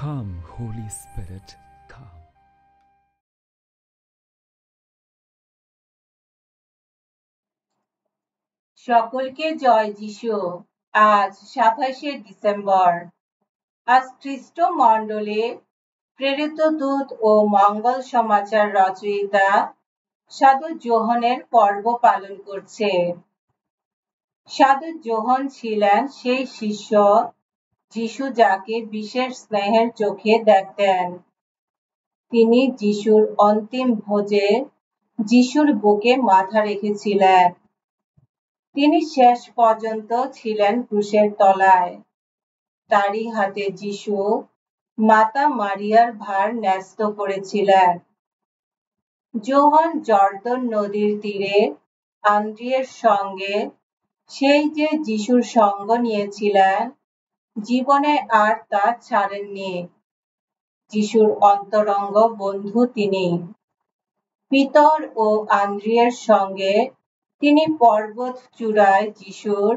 Come, Holy Spirit, come. সকলকে জয় যিশু। আজ 27শে ডিসেম্বর। আজ খ্রিস্ট মণ্ডলে প্রেরিত দূত ও মঙ্গল সমাচার রচয়িতা সাধু যোহনের পর্ব পালন করছে। সাধু যোহন ছিলেন সেই শিষ্য যিশু যাকে বিশেষ স্নেহের চোখে দেখতেন। তিনি যিশুর অন্তিম ভোজে যিশুর বুকে মাথা রেখেছিলেন। তিনি শেষ পর্যন্ত ছিলেন ক্রুশের তলায়। তারই হাতে যিশু মাতা মারিয়ার ভার ন্যস্ত করেছিলেন। যোহন জর্দন নদীর তীরে আন্দ্রিয়ের সঙ্গে সেই যে যিশুর সঙ্গ নিয়েছিলেন, জীবনে আর তা ছাড়েননি। যিশুর অন্তরঙ্গ বন্ধু তিনি। পিতর ও আন্দ্রিয়ের সঙ্গে তিনি পর্বত চূড়ায় যিশুর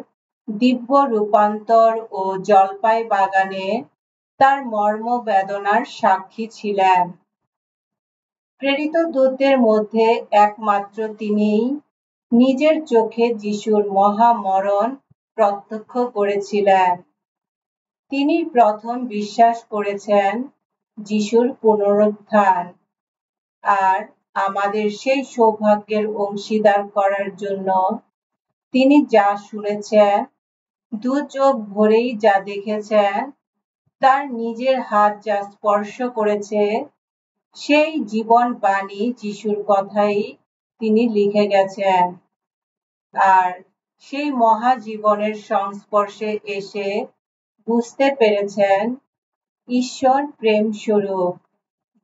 দিব্য রূপান্তর ও জলপাই বাগানে তার মর্ম বেদনার সাক্ষী ছিলেন। প্রেরিত দূতদের মধ্যে একমাত্র তিনিই নিজের চোখে যিশুর মহামরণ প্রত্যক্ষ করেছিলেন। তিনি প্রথম বিশ্বাস করেছেন যিশুর পুনরুত্থান, আর আমাদের সেই সৌভাগ্যের অংশীদার করার জন্য তিনি যা শুনেছেন, দু চোখ ভরেই যা দেখেছেন, তার নিজের হাত যা স্পর্শ করেছে, সেই জীবন বাণী যিশুর কথাই তিনি লিখে গেছেন। আর সেই মহাজীবনের সংস্পর্শে এসে বুঝতে পেরেছেন ঈশ্বর প্রেম স্বরূপ।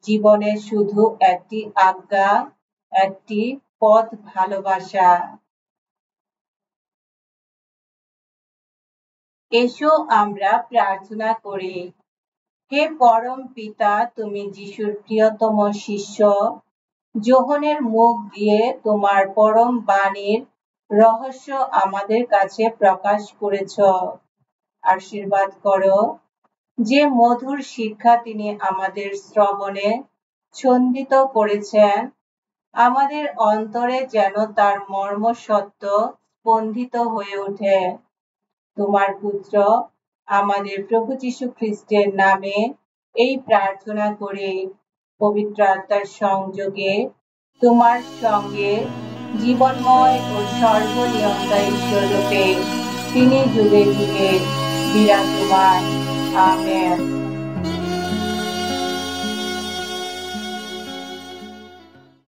জীবনে শুধু একটি আজ্ঞা, একটি পথ ভালোবাসা। এসো আমরা প্রার্থনা করি। হে পরম পিতা, তুমি যিশুর প্রিয়তম শিষ্য যোহনের মুখ দিয়ে তোমার পরম বাণীর রহস্য আমাদের কাছে প্রকাশ করেছ। আশীর্বাদ করো যে মধুর শিক্ষা তিনি আমাদের শ্রবণে ছন্দিত করেছেন, আমাদের অন্তরে যেন তার মর্ম সত্য স্পন্দিত হয়ে ওঠে। তোমার পুত্র আমাদের প্রভু যীশু খ্রিস্টের নামে এই প্রার্থনা করে, পবিত্র আত্মার সংযোগে তোমার সঙ্গে জীবনময় ও সর্বনিয়ন্তা ঈশ্বররূপে তিনি যুগে যুগে বিরাজমান। আমেন।